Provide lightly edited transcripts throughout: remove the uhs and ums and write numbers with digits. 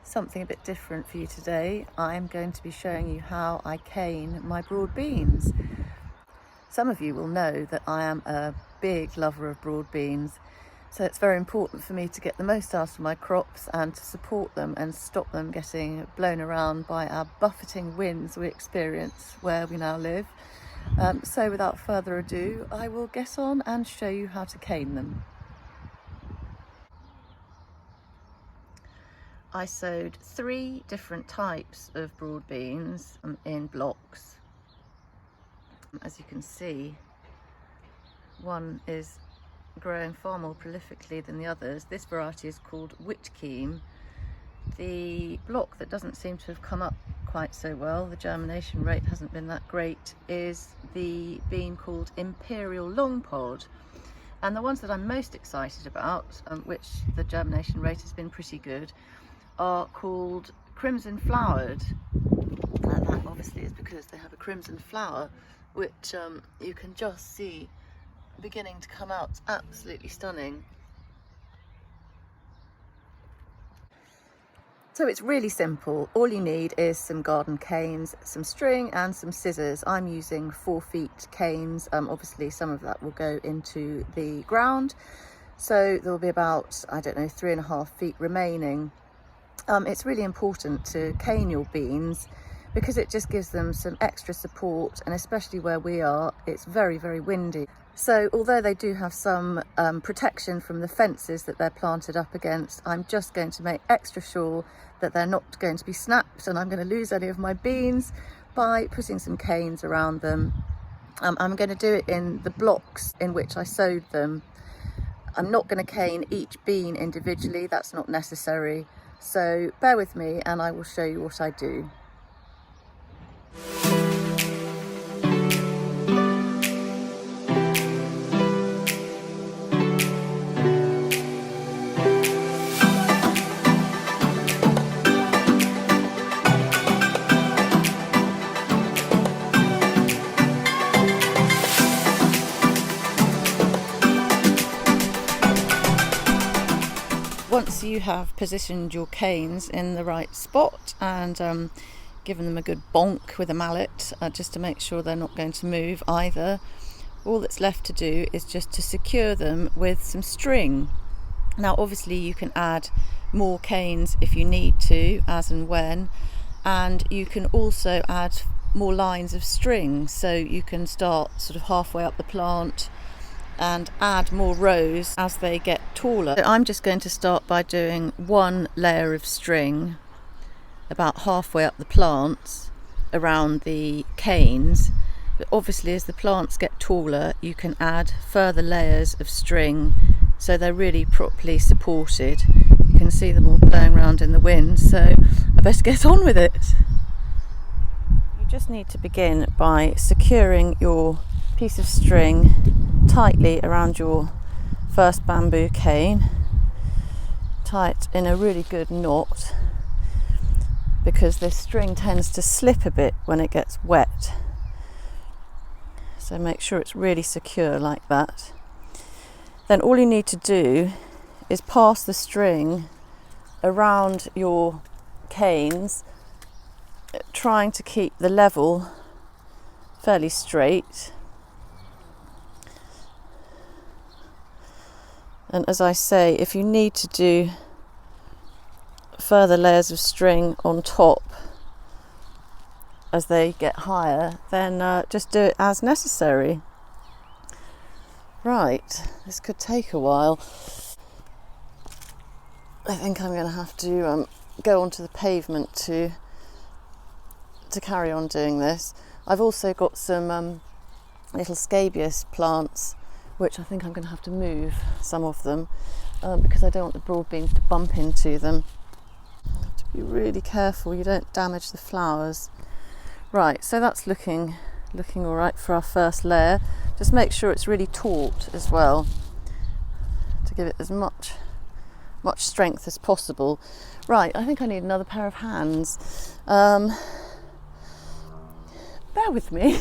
Something a bit different for you today. I'm going to be showing you how I cane my broad beans. Some of you will know that I am a big lover of broad beans, so it's very important for me to get the most out of my crops and to support them and stop them getting blown around by our buffeting winds we experience where we now live. So without further ado, I will get on and show you how to cane them. I sowed 3 different types of broad beans in blocks. As you can see, one is growing far more prolifically than the others. This variety is called Whitkeam. The block that doesn't seem to have come up quite so well, the germination rate hasn't been that great, is the bean called Imperial Long Pod. And the ones that I'm most excited about, which the germination rate has been pretty good, are called Crimson Flowered, and that obviously is because they have a crimson flower which you can just see beginning to come out. It's absolutely stunning. So it's really simple. All you need is some garden canes, some string and some scissors. I'm using 4 feet canes. Obviously some of that will go into the ground, so there will be about, I don't know, 3.5 feet remaining. It's really important to cane your beans because it just gives them some extra support, and especially where we are, it's very, very windy. So although they do have some protection from the fences that they're planted up against, I'm just going to make extra sure that they're not going to be snapped and I'm going to lose any of my beans by putting some canes around them. I'm going to do it in the blocks in which I sowed them. I'm not going to cane each bean individually, that's not necessary. So bear with me and I will show you what I do. Once you have positioned your canes in the right spot and given them a good bonk with a mallet, just to make sure they're not going to move either, all that's left to do is just to secure them with some string. Now obviously you can add more canes if you need to, as and when, and you can also add more lines of string, so you can start sort of halfway up the plant and add more rows as they get taller. So I'm just going to start by doing 1 layer of string about halfway up the plants around the canes, but obviously as the plants get taller you can add further layers of string so they're really properly supported. You can see them all blowing around in the wind, so I best get on with it. You just need to begin by securing your piece of string tightly around your first bamboo cane, tight in a really good knot, because this string tends to slip a bit when it gets wet, so make sure it's really secure like that. Then all you need to do is pass the string around your canes, trying to keep the level fairly straight. And as I say, if you need to do further layers of string on top as they get higher, then just do it as necessary. Right, this could take a while. I think I'm going to have to go onto the pavement to carry on doing this. I've also got some little scabious plants which I think I'm going to have to move some of them because I don't want the broad beans to bump into them. You have to be really careful you don't damage the flowers. Right, so that's looking all right for our first layer. Just make sure it's really taut as well to give it as much strength as possible. Right, I think I need another pair of hands. Bear with me.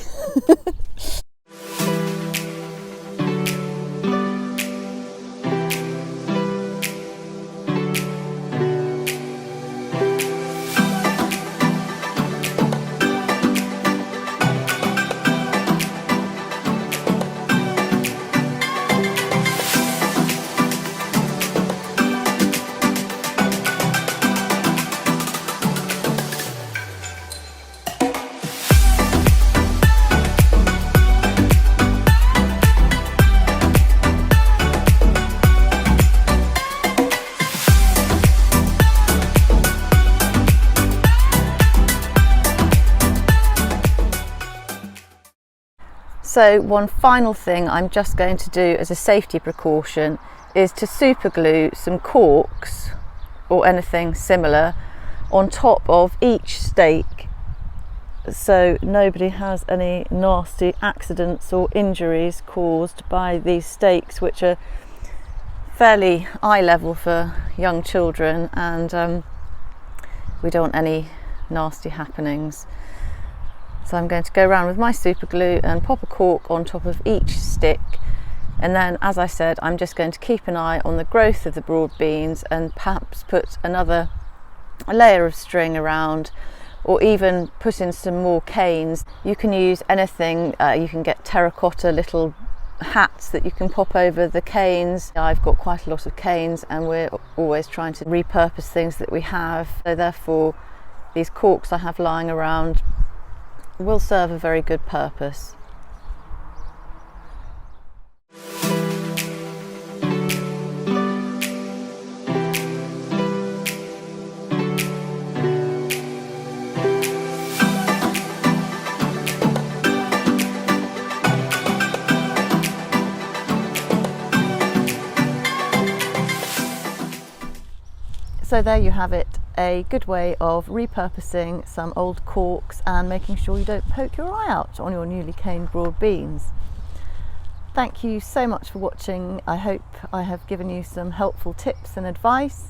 So one final thing I'm just going to do as a safety precaution is to super glue some corks or anything similar on top of each stake, so nobody has any nasty accidents or injuries caused by these stakes, which are fairly eye level for young children, and we don't want any nasty happenings. So I'm going to go around with my super glue and pop a cork on top of each stick, and then, as I said, I'm just going to keep an eye on the growth of the broad beans and perhaps put another layer of string around, or even put in some more canes. You can use anything. You can get terracotta little hats that you can pop over the canes. I've got quite a lot of canes, and we're always trying to repurpose things that we have, so therefore these corks I have lying around will serve a very good purpose. So there you have it, a good way of repurposing some old corks and making sure you don't poke your eye out on your newly caned broad beans. Thank you so much for watching. I hope I have given you some helpful tips and advice,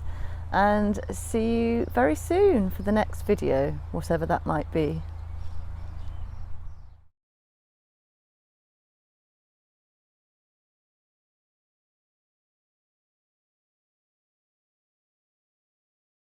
and see you very soon for the next video, whatever that might be.